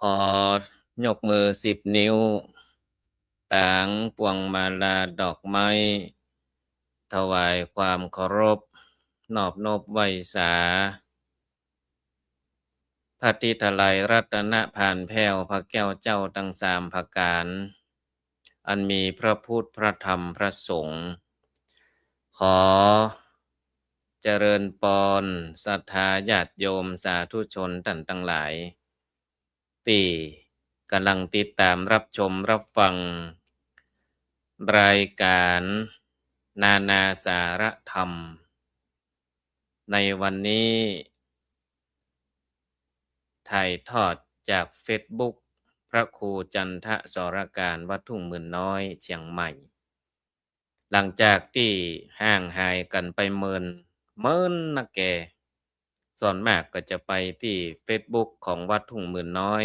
ขอยกมือ10 นิ้วต่างพวงมาลาดอกไม้ถวายความเคารพนอบนบไหว้สาพระทิตไลยรัตนผ่านแผ้วพระแก้วเจ้าทั้งสามประการอันมีพระพุทธพระธรรมพระสงฆ์ขอเจริญปอนศรัทธาญาติโยมสาธุชนท่านทั้งหลายที่กำลังติดตามรับชมรับฟังรายการนานาสาระธรรมในวันนี้ถ่ายทอดจากเฟซบุ๊กพระครูจันทสรการวัดทุ่งหมื่นน้อยเชียงใหม่หลังจากที่ห่างหายกันไปเมินนะแกส่วนมากก็จะไปที่เฟซบุ๊กของวัดทุ่งหมื่นน้อย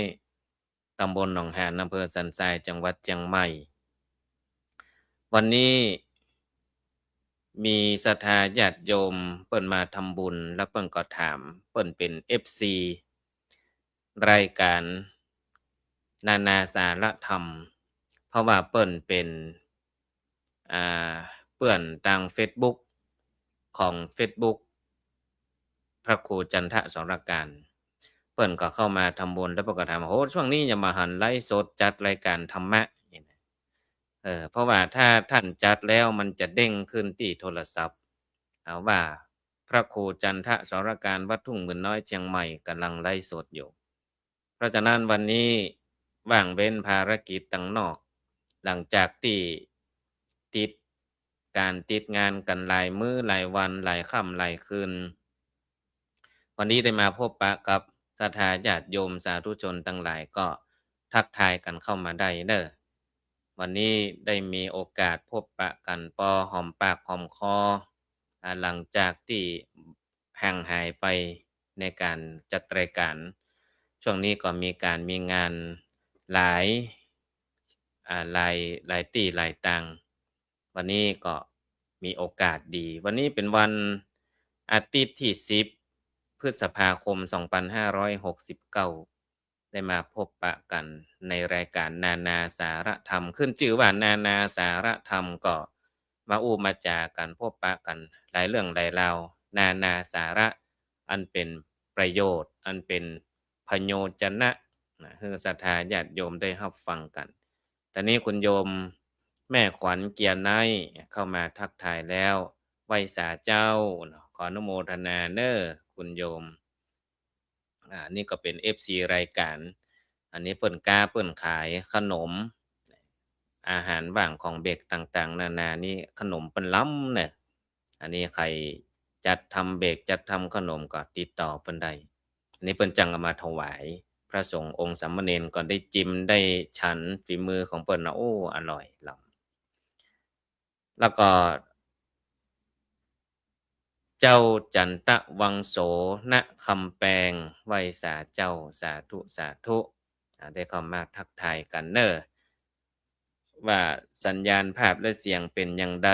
ตำบลหนองหานอำเภอสันทรายจังหวัดเชียงใหม่วันนี้มีศรัทธาญาติโยมเปิ้นมาทำบุญแล้วเปิ้นก็ถามเปิ้นเป็น FC รายการนานาสาระธรรมเพราะว่าเปิ้นเป็นอ่าเปื้อนทางเฟซบุ๊กของเฟซบุ๊กพระครูจันทสรการเปิ้นก็เข้ามาทำบุญแล้วเปิ้นก็ถามว่าโอ้ช่วงนี้อย่ามาหันไลฟ์สดจัดรายการธรรมะนี่นะเพราะว่าถ้าท่านจัดแล้วมันจะเด้งขึ้นที่โทรศัพท์ว่าพระครูจันทสรการวัดทุ่งหมื่นน้อยเชียงใหม่กำลังไลฟ์สดอยู่เพราะฉะนั้นวันนี้ว่างเว้นภารกิจต่างนอกหลังจากที่ติดติดงานกันหลายมื้อหลายวันหลายค่ำหลายคืนวันนี้ได้มาพบปะกับศรัทธาญาติโยมสาธุชนทั้งหลายก็ทักทายกันเข้ามาได้เด้อวันนี้ได้มีโอกาสพบปะกันพอหอมปากหอมคอหลังจากที่ห่างหายไปในการจัดรายการช่วงนี้ก็มีงานหลายหลายที่หลายตังวันนี้ก็มีโอกาสดีวันนี้เป็นวันอาทิตย์ที่10พฤษภาคม2569ได้มาพบปะกันในรายการนานาสาระธรรมขึ้นชื่อว่านานาสาระธรรมก็มาอู้มาจากันพบปะกันหลายเรื่องหลายราวนานาสาระอันเป็นประโยชน์อันเป็นพโญชนะให้ศรัทธาญาติโยมได้รับฟังกันตอนนี้คุณโยมแม่ขวัญเกียรติไนเข้ามาทักทายแล้วไหว้สาเจ้าขออนุโมทนาเน้อคุณโยมนี่ก็เป็น FC รายการอันนี้เปิ้นกล้าเปิ้นขายขนมอาหารบ้างของเบกต่างๆนานานี่ขนมเปิ้นล้ำเนี่ยอันนี้ใครจัดทำเบกจัดทำขนมก็ติดต่อเปิ้นได้อันนี้เปิ้นจังเอามาถวายพระสงฆ์องค์สามเณรก็ได้จิ้มได้ฉันฝีมือของเปิ้นนะโอ้อร่อยล้ำแล้วก็เจ้าจันตะวังโสณคำแปลงไหว้สาเจ้าสาธุสาธุได้เข้ามาทักทายกันเน้อว่าสัญญาณภาพและเสียงเป็นอย่างใด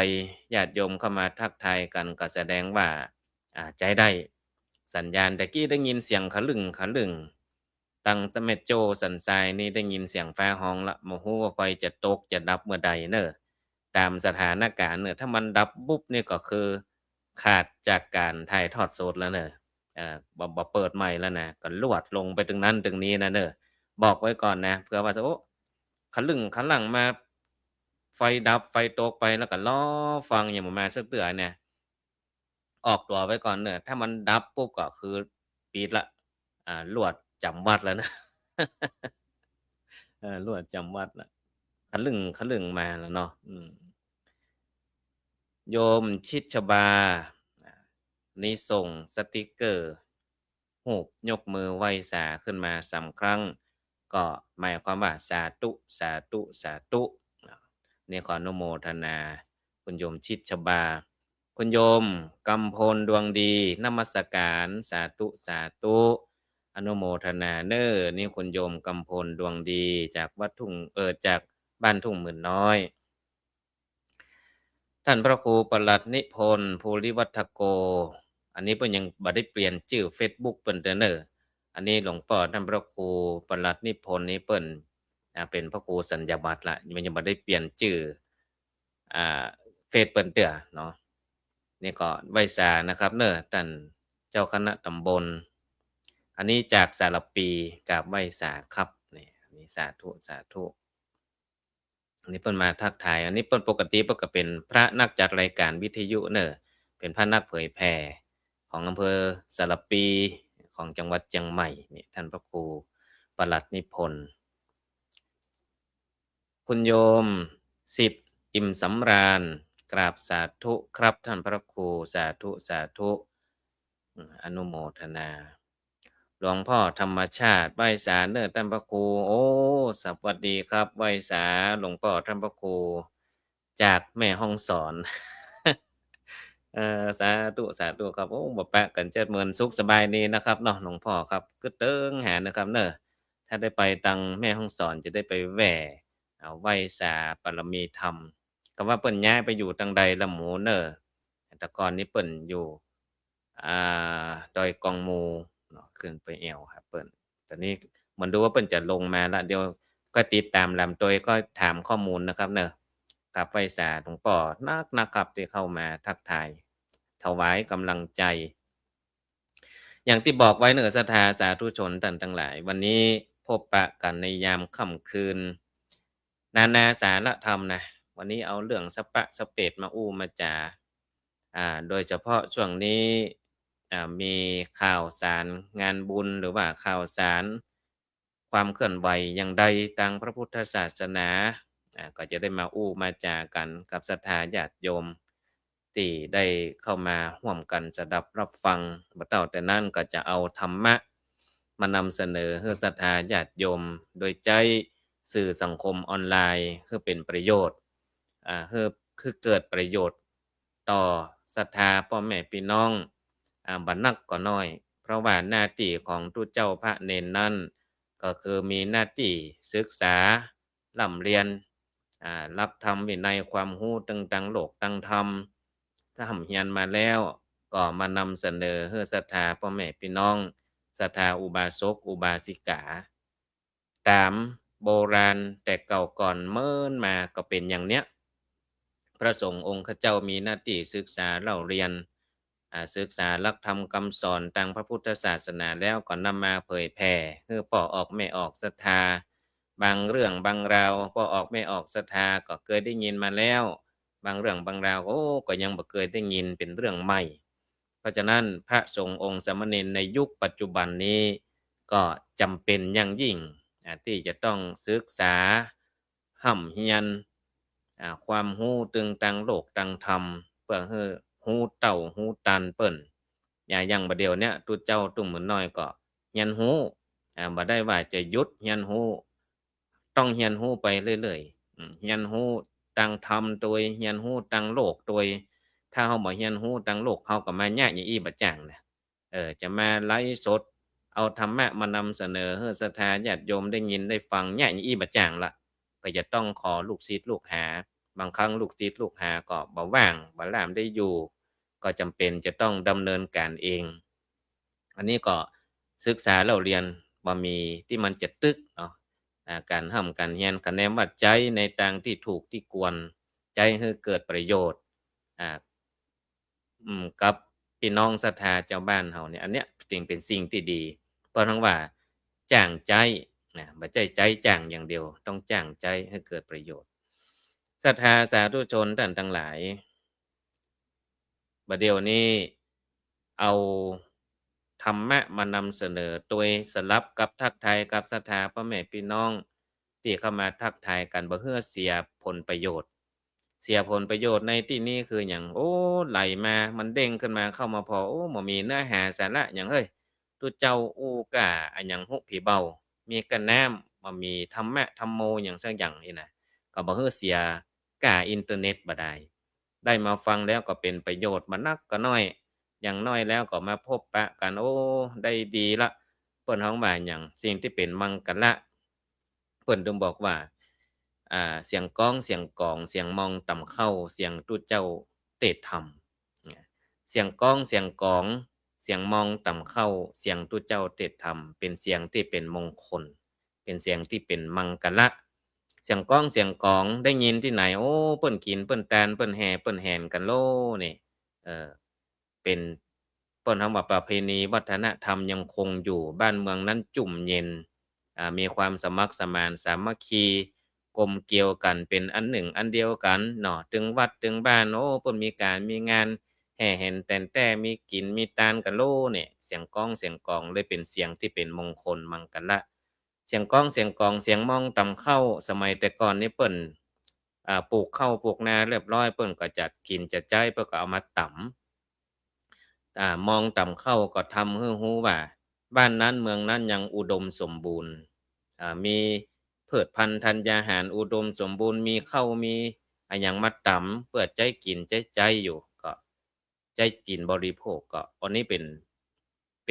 ญาติโยมเข้ามาทักทายกันก็แสดงว่าใจได้สัญญาณตะกี้ได้ยินเสียงขะลึงขะลึงตังสะเม็ดโจสันทรายนี่ได้ยินเสียงฟ้าห้องละบ่ฮู้ว่าไฟจะตกจะดับเมื่อใดเน้อตามสถานการณ์เน้อถ้ามันดับปุ๊บนี่ก็คือขาดจากการถ่ายทอดสดแล้วเน้อบ่เปิดใหม่แล้วนะก็ลวดลงไปตรงนั้นตรงนี้นะเน้อบอกไว้ก่อนนะเผื่อว่าโอ้ขะลึงขะลังมาไฟดับไฟตกไปแล้วก็รอฟังอย่างประมาณสักเทื่อเนี่ยออกตัวไว้ก่อนเน้อถ้ามันดับปุ๊บก็คือปิดแล้วลวดจำวัดแล้วนะลวดจำวัดแล้วขะลึงขะลึงมาแล้วเนาะโยมชิดชบานี่ส่งสติกเกอร์รูปยกมือไหว้สาขึ้นมา3ครั้งก็หมายความว่าสาธุสาธุสาธุนี่ขออนุโมทนาคุณโยมชิดชบาคุณโยมกำพลดวงดีนมัสการสาธุสาธุอนุโมทนาเน้อนี่คุณโยมกำพลดวงดีจากวัดทุ่งจากบ้านทุ่งหมื่นน้อยท่านพระครูประหลัดนิพนธ์ภูริวัฒโกอันนี้เพิ่นยังบ่ได้เปลี่ยนชื่อเฟซบุ๊กเพิ่นเด้อเน้อ อันนี้หลวงพ่อท่านพระครูประหลัดนิพนธ์นี่เปิ้นเป็นพระครูสัญญาบัตรละมันยังบ่ได้เปลี่ยนชื่ออ่าเฟซเปิ้นเตื้อเนาะนี่ก็ไหว้สานะครับเด้อท่านเจ้าคณะตำบลอันนี้จากสารปีกราบไหว้สาครับนี่อันนี้สาธุสาธุอันนี้เปิ้นมาทักทายอันนี้เปิ้นปกติเปิ้นก็เป็นพระนักจัดรายการวิทยุเด้อเป็นพระนักเผยแผ่ของอำเภอสารปีของจังหวัดเชียงใหม่นี่ท่านพระครูประหลัดนิพนธ์ คุณโยมสิทธิ์อิ่มสำราญกราบสาธุครับท่านพระครูสาธุสาธุอนุโมทนาหลวงพ่อธรรมชาติไหว้สาเนอท่านพระครูโอ้สวัสดีครับไหว้สาหลวงพ่อท่านพระครูจากแม่ฮ่องสอนสาธุสาธุครับโอ้บ่ปะกันเจิดเมินสุขสบายดีนะครับเนาะหลวงพ่อครับกึดเติงหานะครับเน้อถ้าได้ไปตังแม่ฮ่องสอนจะได้ไปแหว่ไหว้สาบารมีธรรมก็ว่าเปิ้นย้ายไปอยู่ตังใดละหมูเน้อแต่ก่อนนี้เปิ้นอยู่อ่ดอยกองมูเนาะขึ้นไปแอวครับเปิ้นตอนนี้เหมือนดูว่าเปิ้นจะลงมาแล้วเดี๋ยวก็ติดตามลำตัวก็ถามข้อมูลนะครับเน้อครับไหว้สาหลวงพ่อนักๆครับที่เข้ามาทักทาย ถวายกำลังใจ อย่างที่บอกไว้เนอะศรัทธาสาธุชนท่านทั้งหลาย วันนี้พบปะกันในยามค่ำคืน นานาสารธรรมนะ วันนี้เอาเรื่องสปะสเปดมาอู้มาจาโดยเฉพาะช่วงนี้มีข่าวสารงานบุญหรือว่าข่าวสารความเคลื่อนไหวอย่างใดทางพระพุทธศาสนาก็จะได้มาอู้มาจากันกับศรัทธาญาติโยมที่ได้เข้ามาร่วมกันสดับรับฟังบ่เต่าแต่นั้นก็จะเอาธรรมะมานำเสนอให้ศรัทธาญาติโยมโดยใจสื่อสังคมออนไลน์เพื่อเป็นประโยชน์คือเกิดประโยชน์ต่อศรัทธาพ่อแม่พี่น้องบ่นักก็น้อยเพราะว่าหน้าที่ของทุเจ้าพระเนนนั้นก็คือมีหน้าที่ศึกษาร่ำเรียนรับธรรมวินัยความรู้ต่างๆโลกต่างธรรมถ้าเรียนมาแล้วก็มานำเสนอให้ศรัทธาพ่อแม่พี่น้องศรัทธาอุบาสกอุบาสิกาตามโบราณแต่เก่าก่อนเมินมาก็เป็นอย่างเนี้ยพระสงฆ์องค์ข้าเจ้ามีหน้าที่ศึกษาเล่าเรียนศึกษาหลักธรรมคำสอนทางพระพุทธศาสนาแล้วก็นำมาเผยแผ่ให้พ่อออกไม่ออกศรัทธาบางเรื่องบางราวพ่อออกไม่ออกศรัทธาก็เคยได้ยินมาแล้วบางเรื่องบางราวก็ยังบ่เคยได้ยินเป็นเรื่องใหม่เพราะฉะนั้นพระสงฆ์องค์สามเณรในยุคปัจจุบันนี้ก็จำเป็นอย่างยิ่งที่จะต้องศึกษาห่ำเฮียนความรู้ตึงตังโลกตังธรรมเพื่อให้รู้เต่ารู้ตันเปิ้นอย่างบัดเดี๋ยวเนี้ยทุเจ้าตุ้มเหมือนน้อยก็เรียนรู้บ่ได้ว่าจะหยุดเรียนรู้ต้องเรียนรู้ไปเรื่อยๆเรียนรู้ตังธรรมโดยเรียนรู้ตังโลกโดยถ้าเราบ่เรียนรู้ตังโลกเราก็มาย้ายอีบ่จังน่ะจะมาไลฟ์สดเอาธรรมะมานำเสนอให้ศรัทธาญาติโยมได้ยินได้ฟังย้ายอีบ่จังล่ะก็จะต้องขอลูกศิษย์ลูกหาบางครั้งลูกศิษย์ลูกหาก็บ่ว่างบ่ล่ามได้อยู่ก็จำเป็นจะต้องดำเนินการเองอันนี้ก็ศึกษาเล่าเรียนบ่มีที่มันจะตึกเนาะการร่ำการเรียนคะแนนว่าใจในทางที่ถูกที่ควรใจให้เกิดประโยชน์อ่ากับพี่น้องศรัทธาเจ้าบ้านเฮาเนี่ยอันเนี้ยจึงเป็นสิ่งที่ดีเพราะทั้งว่าจ้างใจบ่ใช่ใจจ้างอย่างเดียวต้องจ้างใจให้เกิดประโยชน์ศรัทธาสาธุชนท่านทั้งหลายบัดเดี๋ยวนี้เอาธรรมะมานำเสนอโดยสลับกับทักทายกับศรัทธาพ่อแม่พี่น้องที่เข้ามาทักทายกันบ่เพื่อเสียผลประโยชน์เสียผลประโยชน์ในที่นี้คือหยังไหลมามันเด้งขึ้นมาเข้ามาพอบ่มีเนื้อหาสาระหยังเฮ้ยตุเจ้าอู้กะอันหยังหุผีเบามีกะน้ำบ่มีธรรมะธัมโมหยังสักอย่างนี่น่ะก็บ่เฮือเสียกะอินเทอร์เน็ตบ่ได้มาฟังแล้วก็เป็นประโยชน์บ่นักก็น้อยอย่างน้อยแล้วก็มาพบปะกันได้ดีละเพิ่นฮ้องว่าหยังสิ่งที่เป็นมังกละเพิ่นถึงบอกว่าเสียงก้องเสียงกลองเสียงมองต่ำเข้าเสียงตุเจ้าเทศธรรมเสียงก้องเสียงกลอง เสียงมองต่ำเข้าเสียงตุเจ้าเทศธรรมเป็นเสียงที่เป็นมงคลเป็นเสียงที่เป็นมังกละเสียงก้องเสียงกองได้ยินที่ไหนโอ้เปิ้นกินเปิ้นแตนเปิ้นแห่เปิ้นแห่นกันโลนี่เป็นเปิ้นคำว่าประเพณีวัฒนธรรมยังคงอยู่บ้านเมืองนั้นจุ่มเย็นมีความสมัครสมานสามัคคีกลมเกลียวกันเป็นอันหนึ่งอันเดียวกันเนาะถึงวัดถึงบ้านโอ้เปิ้นมีการมีงานแห่แห่นแต่นแต้มีกินมีตานกันโลเนี่ยเสียงก้องเสียงกองเลยเป็นเสียงที่เป็นมงคลมังกละเสียงก้องเสียงกองเสียงมองต่ำเข้าสมัยแต่ก่อนนี่เปิ้นปลูกข้าวปลูกนาเรียบร้อยเปิ้นก็จัดกินจัดจ้ายเปิ้นก็เอามาตำมองต่ำเข้าก็ทำให้รู้ว่าบ้านนั้นเมืองนั้นยังอุดมสมบูรณ์มีพืชพันธุ์ธัญญาหารอุดมสมบูรณ์มีข้าวมีหยังมาตำเพื่อใจกินใจใจอยู่ก็ใจกินบริโภคก็อันนี้เป็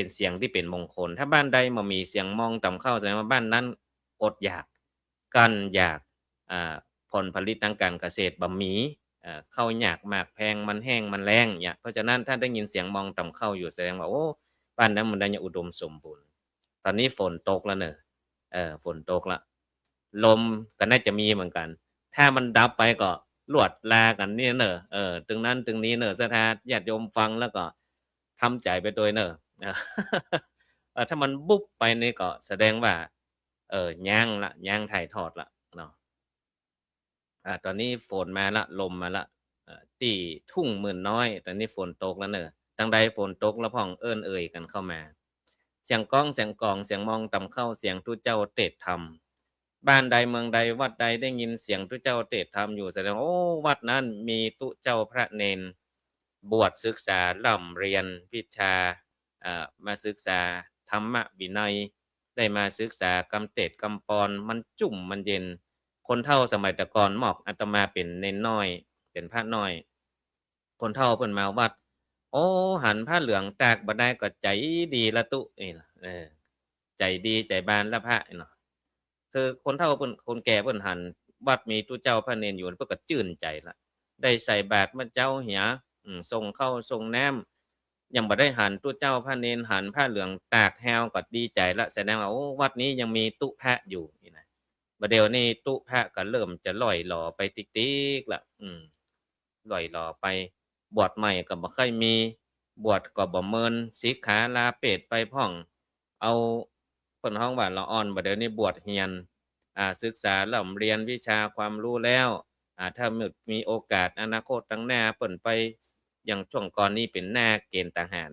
นเสียงที่เป็นมงคลถ้าบ้านใดบ่มีเสียงมองต่ำเข้าแสดงว่าบ้านนั้นอดอยากกลั้นอยากอ่าผลผลิตทางการเกษตรบ่มีข้าวยากหมากแพงมันแห้งมันแล้งเงี้ยเพราะฉะนั้นถ้าได้ยินเสียงมองต่ำเข้าอยู่แสดงว่าโอ้บ้านนั้นมันได้ยังอุดมสมบูรณ์ตอนนี้ฝนตกแล้วเน่ะฝนตกแล้วลมก็น่าจะมีเหมือนกันถ้ามันดับไปก็ลวดลากันเนี่ยเน่ะตึงนั้นตึงนี้เน่ะสถาญาติโยมฟังแล้วก็ทำใจไปโดยเน่ะเออถ้ามันวุบไปนี่ก็แสดงว่าย้างแล้วย้างถ่ายทอดแล้วเนาะตอนนี้ฝนมาแล้วลมมาแล้วที่ทุ่งหมื่นน้อยตอนนี้ฝนตกแล้วเน่ะทางใดฝนตกแล้วพ้องเอิ้นเอ่ยกันเข้ามาเสียงก้องเสียงกลองเสียงมองต่ำเข้าเสียงทุเจ้าเทศน์ธรรมบ้านใดเมืองใดวัดใดได้ยินเสียงทุเจ้าเทศน์ธรรมอยู่แสดงว่าโอ้วัดนั้นมีตุเจ้าพระเณรบวชศึกษาร่ำเรียนวิชามาศึกษาธรรมวินัยได้มาศึกษากำเตดกำปอนมันจุ่มมันเย็นคนเฒ่าสมัยแต่ก่อนมอกอาตมาเป็นเณรน้อยเป็นพระน้อยคนเฒ่าเพิ่นมาวัดโอ้หันผ้าเหลืองตากบ่ได้ก็ใจดีละตุนี่ล่ะใจดีใจบานละพระเนาะคือคนเฒ่าเพิ่นคนแก่เพิ่นหันวัดมีตุเจ้าพระเณรอยู่เพิ่นก็ชื่นใจแล้วได้ใส่บาตรมาเจ้าเหียส่งข้าวส่งน้ำยังบ่ได้หันตุเจ้าพระเณรหันผ้าเหลืองตากแฮวก็ดีใจแล้วแสดงว่าโอ้วัดนี้ยังมีตุพระอยู่นี่นะบัดเดี๋ยวนี้ตุพระก็เริ่มจะร่อยหรอไปติ๊กๆแล้วร่อยหรอไปบวชใหม่ก็บ่ค่อยมีบวชก็บ่เมินสิกขาลาเพศไปพ้องเอาเพิ่นฮ้องว่าละอ่อนบัดเดี๋ยวนี้บวชเรียนศึกษาร่ำเรียนวิชาความรู้แล้วถ้ามีโอกาสอนาคตข้างหน้าเพิ่นไปอย่างช่วงก่อนนี้เป็นหน้าเกณฑ์ทหาร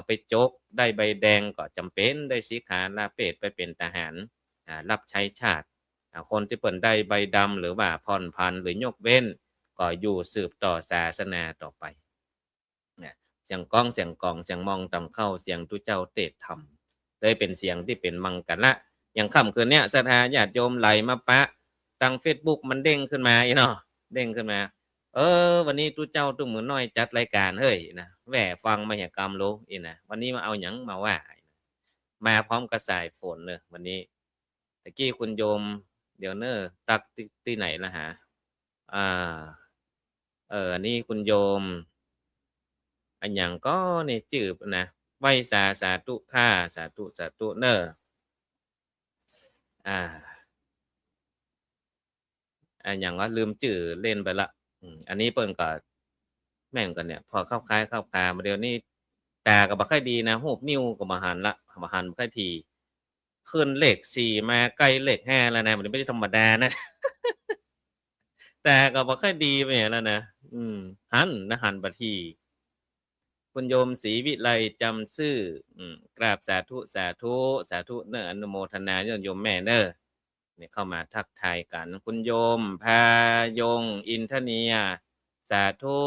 ไปจกได้ใบแดงก็จำเป็นได้สิกขาลาเพศไปเป็นทหารรับใช้ชาติคนที่เพิ่นได้ใบดำหรือว่าผ่อนผันหรือยกเว้นก็อยู่สืบต่อศาสนาต่อไปเนี่ยเสียงก้องเสียงกองเสียงมองต่ำเข้าเสียงทุเจ้าเทศน์ธรรมเลยเป็นเสียงที่เป็นมังกละอย่างค่ำคืนเนี้ยศรัทธาญาติโยมไหลมาปะทางเฟซบุ๊กมันเด้งขึ้นมาอีเนาะเด้งขึ้นมาวันนี้ตุเจ้าตุ้มมือน้อยจัดรายการเฮ้ยนะแหวฟังมหกรรมรู้อีนะวันนี้มาเอาหยังมาว่ามาพร้อมกับสายฝนเลยวันนี้ตะกี้คุณโยมเดี๋ยวเนอตักที่ไหนล่ะฮะอ่าอันนี้คุณโยมอันหยังก็นี่จื่อนะไหว้สาธุค่ะสาธุเน้ออ่าอันหยังว่าลืมชื่อเล่นไปแล้วอันนี้เพิ่นก็แม่นก็เนี่ยพอเข้าคล้ายเข้าคามาเดี๋ยวนี้ตาก็บ่ค่อยดีนะรูปนิ้วก็บ่หันแล้วบ่หันบ่ค่อยถี่ขึ้นเลข4มาใกล้เลข5แล้วนะมันไม่ได้ธรรมดานะตาก็บ่ค่อยดีไปแล้วนะหันนะหันบ่ถี่ คุณโยมศรีวิไลจำซื่อกราบสาธุเนออนุโมทนาโยมแม่เนอเนี่ยเข้ามาทักทายกันคุณโยมพายงอินทเนียสาธุ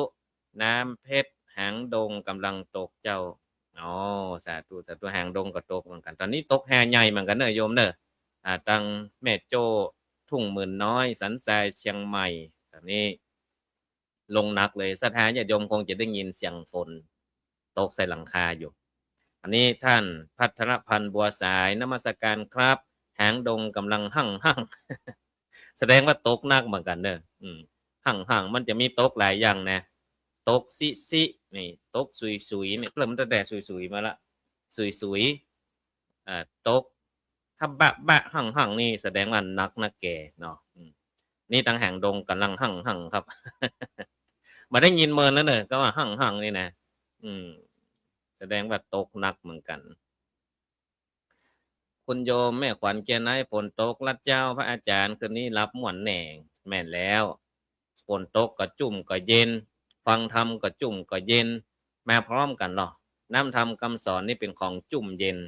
น้ำเพชรหางดงกำลังตกเจ้าอ๋อสาธุหางดงก็ตกเหมือนกันตอนนี้ตกแห่ใหญ่เหมือนกันเนอโยมเนอตังแม่โจ้ทุ่งหมื่นน้อยสันทรายเชียงใหม่ตอนนี้ลงหนักเลยศรัทธาญาติโยมคงจะได้ยินเสียงฝนตกใส่หลังคาอยู่อันนี้ท่านพัทรพันธ์บัวสายนมัสการครับหางดงกำลังหั่งแสดงว่าตกหนักเหมือนกันเด้อหั่งมันจะมีตกหลายอย่างนะ ตกซินี่ตกสุยเนี่ยเริ่มตั้งแต่สุยมาละสุยตกถ้าบะหั่งนี่แสดงว่านักนะแกเนาะนี่ตังแห่งดงกำลังหั่งครับ มาได้ยินเมินแล้วเนอะก็ว่าหั่งนี่นะแสดงว่าตกหนักเหมือนกันคุณโยมแม่ขวัญเกียรไนฝนตกลัดเจ้าพระอาจารย์คืนนี้รับหมวนแหน่งแม่นแล้วฝนตกก็จุ่มก็เย็นฟังธรรมก็จุ่มก็เย็นมาพร้อมกันเนาะน้ำธรรมคำสอนนี่เป็นของจุ่มเย็น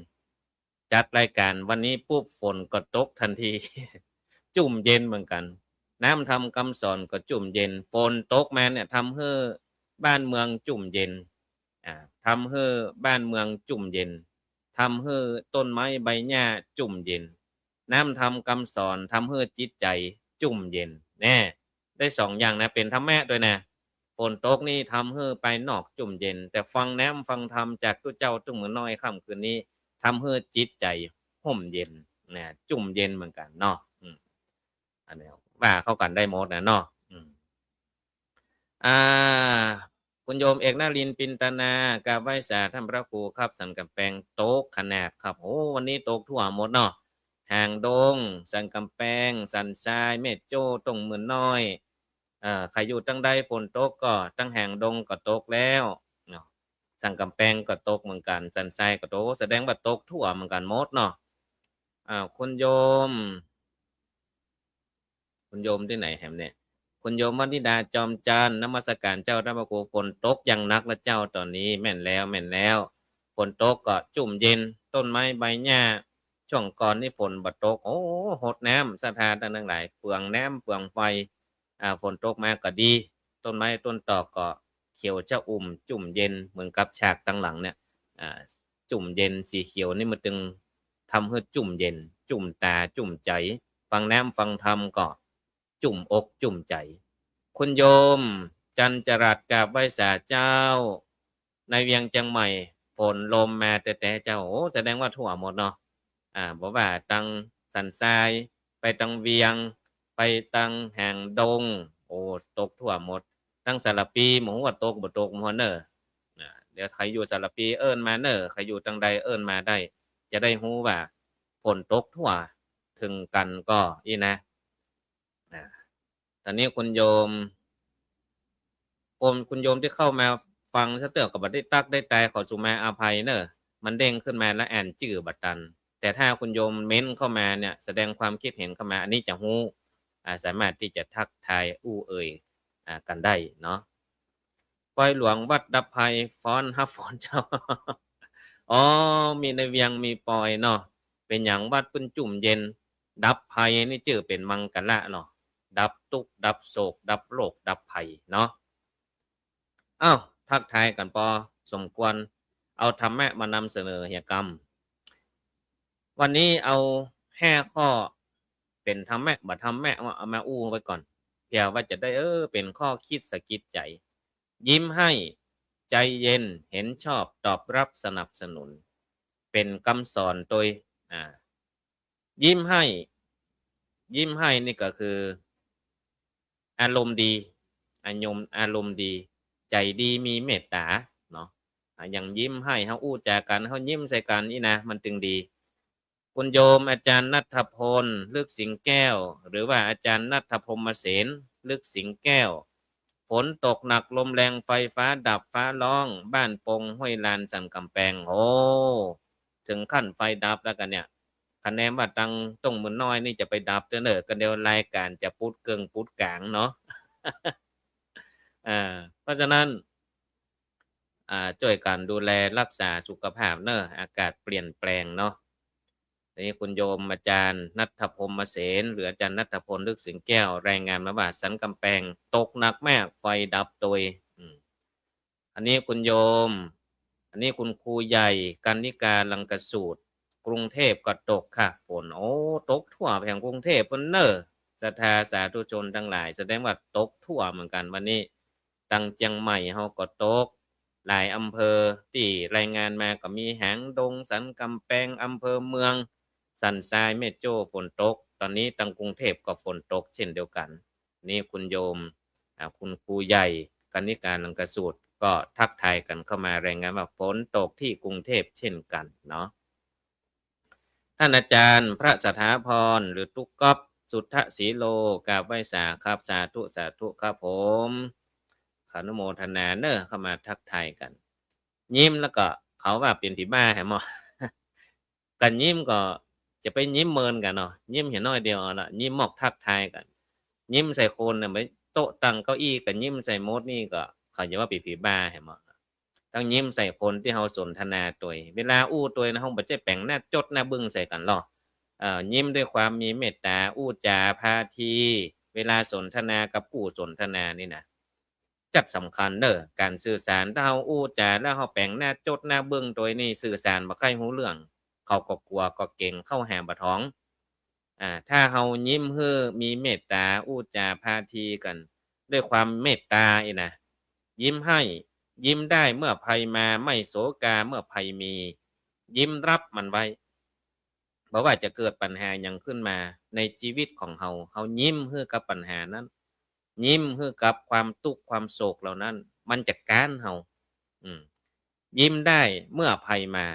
จัดรายการวันนี้ปุ๊บฝนก็ตกทันที จุ่มเย็นเหมือนกันน้ำธรรมคำสอนก็จุ่มเย็นฝนตกมาเนี่ยทำให้บ้านเมืองจุ่มเย็นทำให้บ้านเมืองจุ่มเย็นทำให้ต้นไม้ใบหญ้าจุ่มเย็นน้ำธรรมคำสอนทำให้จิตใจจุ่มเย็นแน่ได้สองอย่างนะเป็นธรรมะด้วยนะฝนตกนี่ทำให้ไปนอกจุ่มเย็นแต่ฟังน้ำฟังธรรมจากตัวเจ้าตุ้งเหมือนน้อยค่ำคืนนี้ทำให้จิตใจห่มเย็นนะจุ่มเย็นเหมือนกันเนาะอันนี้ว่าเข้ากันได้หมดนะเนาะคุณโยมเอกนรินทร์ปินตนากราบไหว้สาท่านพระครูครับสันกำแพงโต๊ะขนาดครับโอ้วันนี้โต๊ะทั่วหมดเนาะห่างดงสันกำแพงสันทรายเมฆโจ้ตรงเหมือนน้อยใครอยู่ตั้งใดฝนตกก็ตั้งห่างดงก็ตกแล้วเนาะสันกำแพงก็ตกเหมือนกันสันทรายก็ตกแสดงว่าตกทั่วเหมือนกันหมดเนาะคุณโยมที่ไหนแหมเนี่ยคุณโยมวนิดาจอมจันทร์นมัสการเจ้าพระครูฝนตกอย่างนักละเจ้าตอนนี้แม่นแล้วฝนตกก็จุ่มเย็นต้นไม้ใบหญ้าช่วงก่อนนี่ฝนบ่ตกโอ้หดน้ำสถานทั้งหลายเปลืองน้ำเปลืองไฟฝนตกมาก็ดีต้นไม้ต้นตอกก็เขียวจะจุ่มเย็นเหมือนกับฉากตั้งหลังเนี่ยจุ่มเย็นสีเขียวนี่มันจึงทำให้จุ่มเย็นจุ่มตาจุ่มใจฟังน้ำฟังธรรมก็จุ่มอกจุ่มใจคุณโยมจันจรัสกราบไหว้สาเจ้าในเวียงจังใหม่ฝนลมมาแต่เจ้าโอ้แสดงว่าทั่วหมดเนาะบอกว่าตังสันทรายไปตังเวียงไปตังแห่งดงโอ้ตกทั่วหมดตั้งสารปีหมูว่าตกบ่ตกหมดเนอะเดี๋ยวใครอยู่สารปีเอิ้นมาเนอะใครอยู่ตังใดเอิ้นมาได้จะได้รู้ว่าฝนตกทั่วถึงกันก็อีนะตอนนี้คุณโยมที่เข้ามาฟังซะเตือกับบัดได้ตักได้ตายขอสุมาอาภัยเนอะมันเด้งขึ้นมาแล้วแอนจื่อบัดตันแต่ถ้าคุณโยมเม้นเข้ามาเนี่ยแสดงความคิดเห็นเข้ามาอันนี้จะฮู้สามารถที่จะทักทายอู้เอ่ยกันได้เนาะปอยหลวงวัดดับภัยฟ้อนฮับฟ้อนเจ้า อ๋อมีในเวียงมีปอยเนาะเป็นอย่างวัดปื้นจุ่มเย็นดับภัยนี่ชื่อเป็นมังกรละเนาะดับทุกข์ดับโศกดับโรคดับภัยเนาะอ้าวทักทายกันปอสมควรเอาธรรมะมานำเสนอเหียกรรมวันนี้เอา5 ข้อเป็นธรรมะบัดธรรมะเอามาอู้ไว้ก่อนเพื่อว่าจะได้เป็นข้อคิดสะกิดใจยิ้มให้ใจเย็นเห็นชอบตอบรับสนับสนุนเป็นคำสอนโดยยิ้มให้นี่ก็คืออารมณ์ดีอารมณ์ดีใจดีมีเมตตาเนาะอย่างยิ้มให้เขาอู้จากันเขายิ้มใส่กันนี่นะมันจึงดีคุณโยมอาจารย์ณัฐพลลึกสิงแก้วหรือว่าอาจารย์ณัฐพรหมเสนลึกสิงแก้วฝนตกหนักลมแรงไฟฟ้าดับฟ้าร้องบ้านปงห้วยลานสันกำแพงโอ้ถึงขั้นไฟดับแล้วกันเนี่ยคะแนนว่าตังต้องมือน้อยนี่จะไปดับเด้อกันเดียวรายการจะพูดเกิงพูดกลางเนาะเพราะฉะนั้นช่วยกันดูแลรักษาสุขภาพเนอะอากาศเปลี่ยนแปลงเนาะนี่คุณโยมอาจารย์ณัฐพรหมเสนหรืออาจารย์ณัฐพลลึกสิงแก้วรายงานมาว่าสันกำแพงตกหนักมากไฟดับโดยอันนี้คุณโยมอันนี้คุณครูใหญ่กันนิกาลังกสูตรกรุงเทพก็ตกค่ะฝนโอ้ตกทั่วแห่งกรุงเทพเพิ่นเนอศรัทธาสาธุชนทั้งหลายแสดงว่าตกทั่วเหมือนกันวันนี้ตังเจียงใหม่เฮาก็ตกหลายอำเภอที่รายงานมาก็มีหางดงสันกำแพงอำเภอเมืองสันทรายแม่โจ้ฝนตกตอนนี้ตังกรุงเทพก็ฝนตกเช่นเดียวกันนี่คุณโยมคุณครูใหญ่ กนิการนังกสูตรก็ทักทายกันเข้ามารายงานว่าฝนตกที่กรุงเทพเช่นกันเนาะท่านอาจารย์พระสถาพรหรือตุ๊กก๊อฟสุทธศรีโลกราบไหว้สาครับสาธุสาธุครับผมขออนุโมทนาเนอะเข้ามาทักทายกันยิ้มแล้วก็เขาว่าเป็นผีบ้าแหมอ กันยิ้มก็จะไปยิ้มเมินกันเนาะยิ้มเห็นน้อยเดียวเอาละยิ้มมอกทักทายกันยิ้มใส่คนน่ะไม่โต๊ะตั้งเก้าอี้กันยิ้มใส่มดนี่ก็เขาจะว่าเป็นผีบ้าแหมอต้องยิ้มใส่คนที่เราสนทนาตัวเวลาอู้ตัวนะเราบ่ใช่แปลงหน้าจดหน้าบึ้งใส่กันหรอกยิ้มด้วยความมีเมตตาอู้จาพาทีเวลาสนทนากับผู้สนทนานี่นะจัดสำคัญเด้อการสื่อสารถ้าเราอู้จาแล้วเราแปลงหน้าจดหน้าบึ้งตัวนี่สื่อสารบ่ค่อยรู้เรื่องเขาก็กลัวก็เก่งเข้าหาบ่ท้องถ้าเรายิ้มให้มีเมตตาอู้จาพาทีกันด้วยความเมตตาอีนะยิ้มให้ยิ้มได้เมื่อภัยมาไม่โศกาเมื่อภัยมียิ้มรับมันไว้บ่ว่าจะเกิดปัญหาหยังขึ้นมาในชีวิตของเรายิ้มให้กับปัญหานั้นยิ้มให้กับความทุกข์ความโศกเหล่านั้นมันจัดการเราอืมยิ้มได้เมื่อภัยมา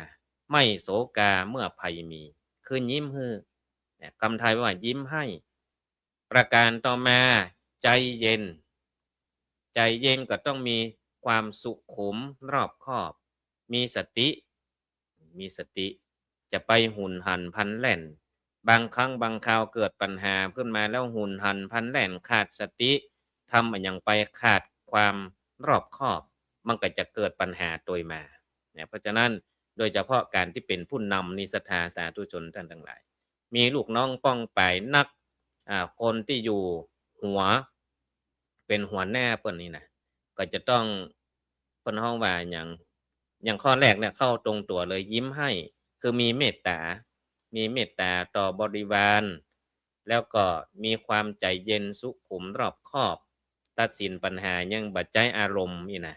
ไม่โศกาเมื่อภัยมีคือยิ้มให้เนี่ยคำไทยว่ายิ้มให้ประการต่อมาใจเย็นใจเย็นก็ต้องมีความสุขุมรอบคอบมีสติมีสติจะไปหุนหันพลันแล่นบางครั้งบางคราวเกิดปัญหาขึ้นมาแล้วหุนหันพลันแล่นขาดสติทำอันหยังไปขาดความรอบคอบมันก็จะเกิดปัญหาโดยมาเนี่ยเพราะฉะนั้นโดยเฉพาะการที่เป็นผู้นำนิสทธาสาธุชนท่านทั้งหลายมีลูกน้องป้องไปนักคนที่อยู่หัวเป็นหัวหน้าเปิ้นนี่นะก็จะต้องเปิ้นฮ้องว่าอย่างข้อแรกเนี่ยเข้าตรงตัวเลยยิ้มให้คือมีเมตตามีเมตตาต่อบริวารแล้วก็มีความใจเย็นสุขุมรอบคอบตัดสินปัญหายังบ่ใจอารมณ์นี่นะ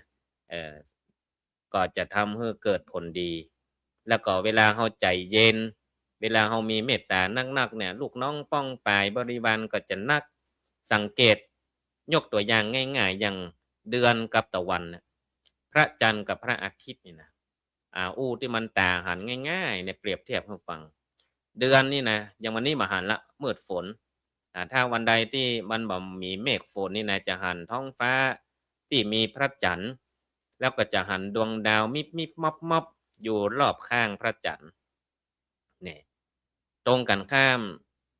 เอ่อก็จะทำให้เกิดผลดีแล้วก็เวลาเราใจเย็นเวลาเรามีเมตตานักๆเนี่ยลูกน้องป้องปายบริวารก็จะนักสังเกตยกตัวอย่างง่ายๆอย่างเดือนกับตะวันน่ะพระจันทร์กับพระอาทิตย์นี่นะอู้ที่มันต่างหันง่ายๆเนี่ยเปรียบเทียบให้ฟังเดือนนี่นะอย่างวันนี้มาหันละมืดฝนถ้าวันใดที่มันบ่มีเมฆฝนนี่นะจะหันท้องฟ้าที่มีพระจันทร์แล้วก็จะหันดวงดาวมิบๆม็อบๆอยู่รอบข้างพระจันทร์เนี่ยตรงกันข้าม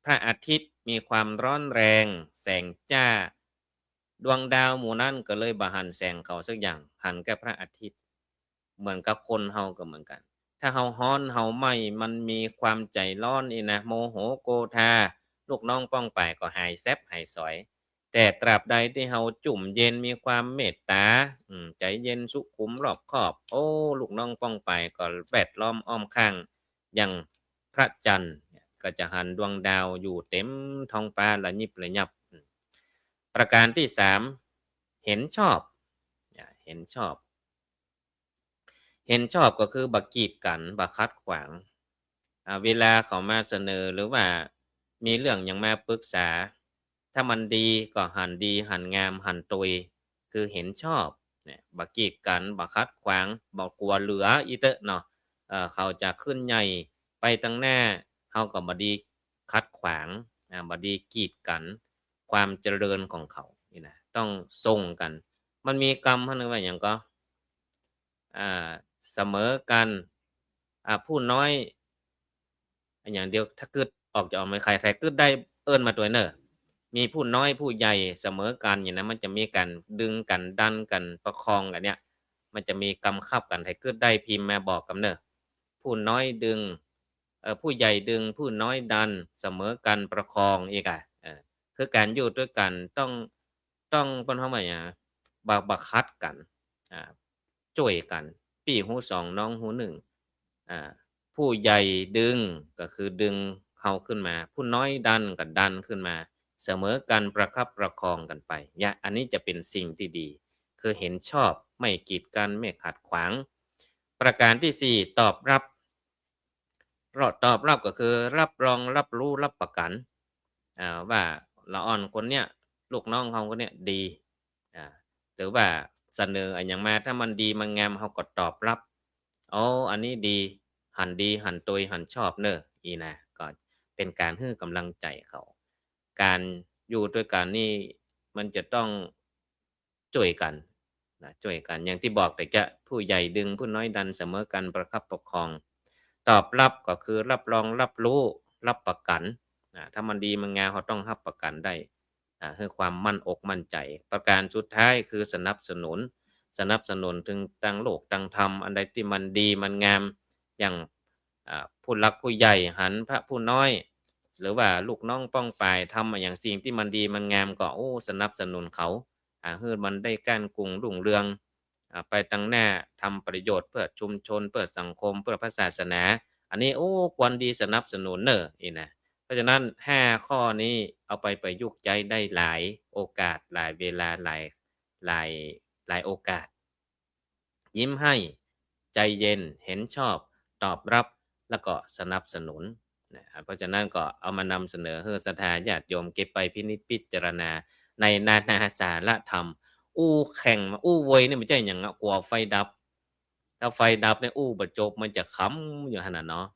พระอาทิตย์มีความร้อนแรงแสงจ้าดวงดาวหมู่นั้นก็เลยบ่หันแสงเขาสักอย่างหันแก่พระอาทิตย์เหมือนกับคนเฮาก็เหมือนกันถ้าเฮาร้อนเฮาไหม้มันมีความใจร้อนนี่นะโมโหโกธาลูกน้องป้องไปก็หายแซบหายสอยแต่ตราบใดที่เฮาจุ่มเย็นมีความเมตตาใจเย็นสุขุมรอบคอบโอ้ลูกน้องป้องไปก็แวดล้อมอ้อมข้างอย่างพระจันทร์ก็จะหันดวงดาวอยู่เต็มท้องฟ้าระยิบระยับประการที่3เห็นชอบเห็นชอบเห็นชอบก็คือบ่กีดกันบ่ขัดขวางเวลาเขามาเสนอหรือว่ามีเรื่องหยังมาปรึกษาถ้ามันดีก็หันดีหันงามหันตุยคือเห็นชอบเนี่ยบ่กีดกันบ่ขัดขวางบ่กลัวเหลืออีเตอะเนาะเขาจะขึ้นใหญ่ไปตั้งหน้าเขาก็บ่ดีขัดขวางบ่ดีกีดกันความเจริญของเขานี่นะต้องส่งกันมันมีกรรมเขานึกว่าอย่างก็อ่าเสมอกันผู้น้อยอย่างเดียวถ้าเกิดออกจะออกไม่ใครใครเกิดได้เอิ้นมาตัวเน้อมีผู้น้อยผู้ใหญ่เสมอกันอย่างนั้นมันจะมีการดึงกันดันกันประคองกันเนี่ยมันจะมีกำคับกันให้เกิดได้พิมพ์มาบอกกันเน้อผู้น้อยดึงผู้ใหญ่ดึงผู้น้อยดันเสมอกันประคองอีกคือการอยู่ด้วยกันต้องเพิ่นว่าหยังบ่ขัดกันอ่าช่วยกันปี้หูสองน้องหูหนึ่งอ่าผู้ใหญ่ดึงก็คือดึงเราขึ้นมาผู้น้อยดันก็ดันขึ้นมาเสมอกันประคับประคองกันไปอันนี้จะเป็นสิ่งที่ดีคือเห็นชอบไม่กีดกันไม่ขัดขวางประการที่4ตอบรับตอบรับก็คือรับรองรับรู้รับประกันว่าละอ่อนคนเนี้ยลูกน้องเขาคนเนี้ยดีอ่า หรือว่าเสนออันหยังมาถ้ามันดีมันงามเราก็ตอบรับอ๋ออันนี้ดีหั้นดีหั้นตุยหั้นชอบเด้องี้นะก็เป็นการให้กำลังใจเขาการอยู่ด้วยกันนี่มันจะต้องช่วยกันช่วยกันอย่างที่บอกแต่แกผู้ใหญ่ดึงผู้น้อยดันเสมอกันประคับประคองตอบรับก็คือรับรองรับรู้รับประกันถ้ามันดีมันงามเขาต้องรับประกันได้ให้ความมั่นอกมั่นใจประการสุดท้ายคือสนับสนุนถึงตั้งโลกตั้งธรรมอันใดที่มันดีมันงามอย่างผู้หลักผู้ใหญ่หันพระผู้น้อยหรือว่าลูกน้องป้องปายทำอย่างสิ่งที่มันดีมันงามก็โอ้สนับสนุนเขาให้มันได้ก้านกุงรุ่งเรืองไปตั้งหน้าทำประโยชน์เพื่อชุมชนเพื่อสังคมเพื่อพระศาสนาอันนี้โอ้ควรดีสนับสนุนเนอะนี่นะเพราะฉะนั้น5ข้อนี้เอาไปประยุกต์ใช้ได้หลายโอกาสหลายเวลาหลายหลายโอกาสยิ้มให้ใจเย็นเห็นชอบตอบรับแล้วก็สนับสนุนนะครับเพราะฉะนั้นก็เอามานำเสนอให้ศรัทธาญาติโยมเก็บไปพินิจพิจารณาในนานาสาระธรรมอู้แข่งอู้โวยนี่ไม่ใช่อย่างกลัวไฟดับถ้าไฟดับเนี่ยอู้บ่จบมันจะค้ำอยู่ขนาดเนาะ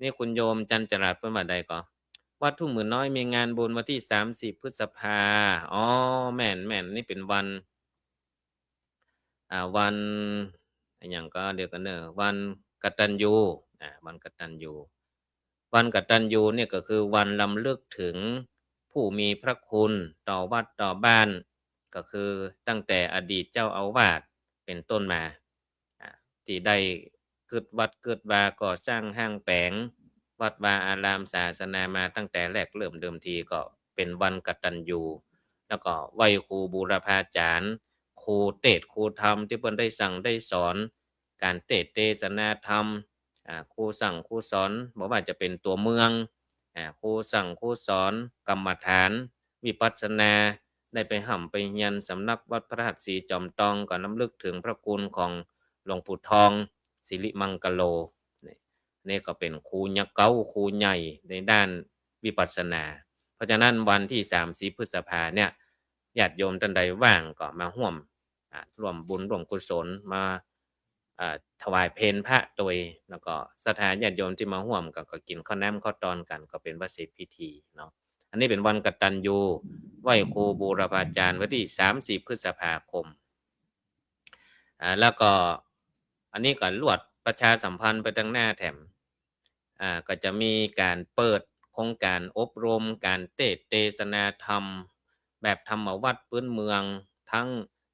นี่คุณโยมจันจรัสเพิ่นว่าใดก็วัดทุ่งหมื่นน้อยมีงานบุญวันที่30พฤษภาอ๋อแม่นๆนี่เป็นวันวันอิหยังก็เดี๋ยวกันเด้อวันกตัญญูวันกตัญญูวันกตัญญูเนี่ยก็คือวันรำลึกถึงผู้มีพระคุณต่อวัดต่อบ้านก็คือตั้งแต่อดีตเจ้าอาวาสเป็นต้นมาอ่าที่ได้กึดวัดกึดวาก่อสร้างห้างแปงวัดวาอารามศาสนามาตั้งแต่แรกเริ่มเดิมทีก็เป็นวันกตัญญูแล้วก็ไหว้ครูบูรพาจารย์ ครูเทศน์ครูธรรมที่เพิ่นได้สั่งได้สอนการเทศนาธรรมครูสั่งครูสอนบ่ว่าจะเป็นตัวเมืองครูสั่งครูสอนกรรมฐานวิปัสสนาได้ไปห่ำไปเรียนสำนักวัดพระธาตุศรีจอมทองก็รำลึกถึงพระคุณของหลวงปู่ทองสิริมังกโลนี่ก็เป็นครูยักษ์เก๋าครูใหญ่ในด้านวิปัสสนา เพราะฉะนั้นวันที่30พฤษภาเนี่ยญาติโยมท่านใดว่างก็มาร่วมบุญร่วมกุศลมาถวายเพลพระโดยแล้วก็ศรัทธาญาติโยมที่มาร่วมก็กินข้าวน้ำข้าวตอนกันก็เป็นวสิพิธีเนาะอันนี้เป็นวันกตัญญูไหว้ครูบูรพาจารย์วันที่30พฤษภาคมแล้วก็อันนี้ก็ลวดประชาสัมพันธ์ไปทางหน้าแถมก็จะมีการเปิดโครงการอบรมการเทศนาธรรมแบบธรรมวัดพื้นเมืองทั้ง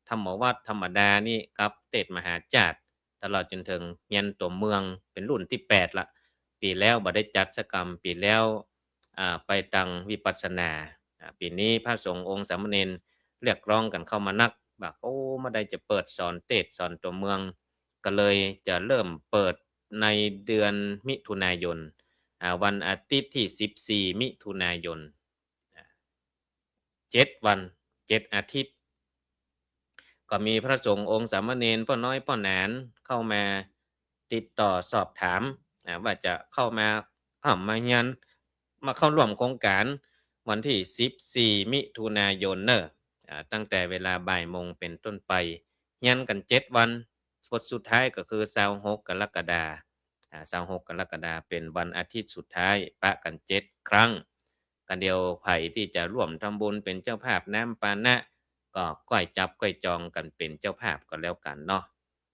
ธรรมวัดธรรมดานี่กับเทศมหาจาตุตลอดจนถึงเมียนตัวเมืองเป็นรุ่นที่8ละปีแล้วบ่ได้จัดสักกรรมปีแล้วไปตังวิปัสสนาปีนี้พระสงฆ์องค์สามเณรเรียกร้องกันเข้ามานักบอกโอ้เมื่อใดจะเปิดสอนเทศสอนตัวเมืองก็เลยจะเริ่มเปิดในเดือนมิถุนายนวันอาทิตย์ที่14มิถุนายน7วัน7อาทิตย์ก็มีพระสงฆ์องค์สามเณรพ่อน้อยพ่อหนานเข้ามาติดต่อสอบถามว่าจะเข้ามามาเรียนมาเข้าร่วมโครงการวันที่14มิถุนายนเน้อตั้งแต่เวลาบ่ายโมงเป็นต้นไปเรียนกัน7วันสุดท้ายก็คือ26กรกฎาคม26กรกฎาคมเป็นวันอาทิตย์สุดท้ายปะกัน7ครั้งกันเดียวไผที่จะร่วมทำบุญเป็นเจ้าภาพน้ำปานะก็ก้อยจับก้อยจองกันเป็นเจ้าภาพก็แล้วกันเนาะ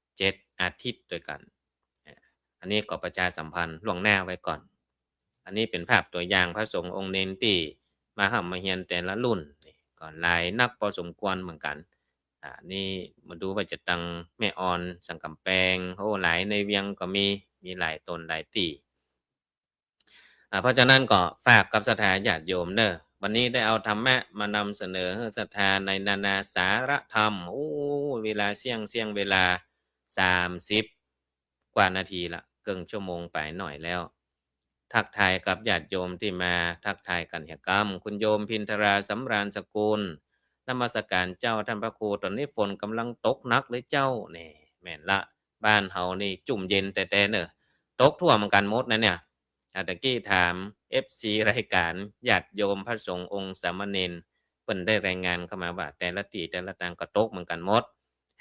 7อาทิตย์ด้วยกันอันนี้ก็ประชาสัมพันธ์ล่วงหน้าไว้ก่อนอันนี้เป็นภาพตัวอย่างพระสงฆ์องค์เน้นที่มาหำมาเฮียนแต่ละรุ่นก็หลายนักพอสมควรเหมือนกันนี่มาดูว่าจะตังแม่ออนสังกำแปงโอ้หลายในเวียงก็มีหลายตนหลายตีเพราะฉะนั้นก็ฝากกับศรัทธาญาติโยมเนอะวันนี้ได้เอาธรรมะมานำเสนอให้ศรัทธาในนานาสาระธรรมโอ้เวลาเสี่ยงเวลา30กว่านาทีละเกินชั่วโมงไปหน่อยแล้วทักทายกับญาติโยมที่มาทักทายกันกรรมคุณโยมพินทราสำราญสกุลนมัสการเจ้าท่านพระครูตอนนี้ฝนกำลังตกหนักเลยเจ้านี่แม่นละบ้านเฮานี่จุ่มเย็นแต่เนอะตกทั่วเหมือนกันหมดนะเนี่ยตะกี้ถาม FC รายการญาติโยมพระสงฆ์องค์สามเณร ปิ้นได้รายงานเข้ามาว่าแต่ละที่แต่ละทางก็ตกเหมือนกันหมด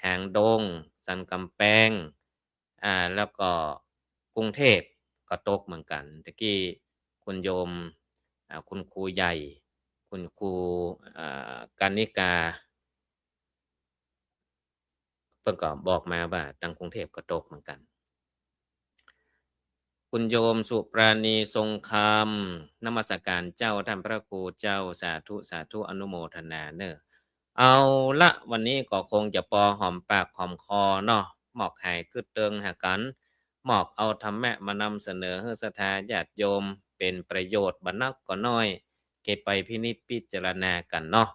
หางดงสันกำแพงแล้วก็กรุงเทพก็ตกเหมือนกันตะกี้คุณโยมคุณครูใหญ่คุณครูกนิกาเพิ่นก็บอกมาว่าทางกรุงเทพก็ตกเหมือนกัน คุณโยมสุปราณีทรงคำนมัสการเจ้าท่านพระครูเจ้าสาธุสาธุอนุโมทนาเนอะเอาละวันนี้ก็คงจะพอหอมปากหอมคอเนาะหมอกหายคือเติงหากันหมอกเอาธรรมะมานำเสนอให้ศรัทธาญาติโยมเป็นประโยชน์บ่นักก็น้อยเก็บไปพินิจพิจารณากันเนาะ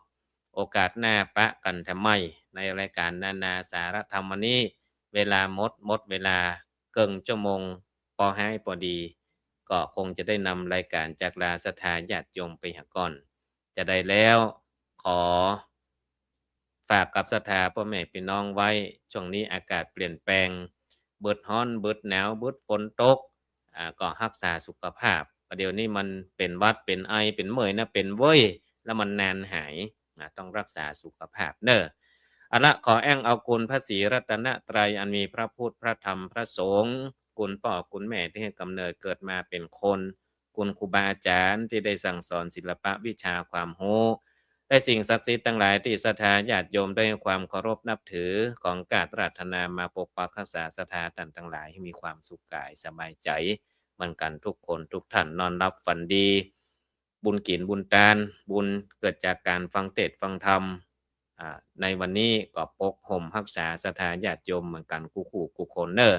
โอกาสหน้าปะกันทำไมในรายการนานาสารธรรมวันนี้เวลาหมดเวลาเกิงชั่วโมง พอให้พอดีก็คงจะได้นำรายการจากลาศรัทธาญาติโยมไปหาก่อนจะได้แล้วขอฝากกับศรัทธาพ่อแม่พี่น้องไว้ช่วงนี้อากาศเปลี่ยนแปลงเบิดร้อนเบิดหนาวเบิดฝนตกก็รักษาสุขภาพประเดี๋ยวนี้มันเป็นหวัดเป็นไอเป็นเมื่อยนะเป็นเว้ยแล้วมันนานหายต้องรักษาสุขภาพเน้อเอาละขอแอ้งเอาคุณพระศรีรัตนตรัยอันมีพระพุทธพระธรรมพระสงฆ์คุณพ่อคุณแม่ที่ให้กำเนิดเกิดมาเป็นคนคุณครูบาอาจารย์ที่ได้สั่งสอนศิลปะวิชาความรู้ได้สิ่งศักดิ์สิทธิ์ทั้งหลายที่ศรัทธาญาติโยมได้ความเคารพนับถือของการปรารถนามาปกปักรักษาศรัทธาท่านทั้งหลายให้มีความสุขกายสบายใจเหมือนกันทุกคนทุกท่านนอนรับฝันดีบุญกินบุญทานบุญเกิดจากการฟังเทศน์ฟังธรรม ในวันนี้ก็ปกห่มรักษาศรัทธาญาติโยมเหมือนกันคู่คนเนอ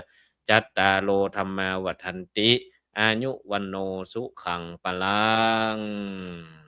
จัตตาโลธรรมาวัฏันติอายุวันโนสุขังปลัง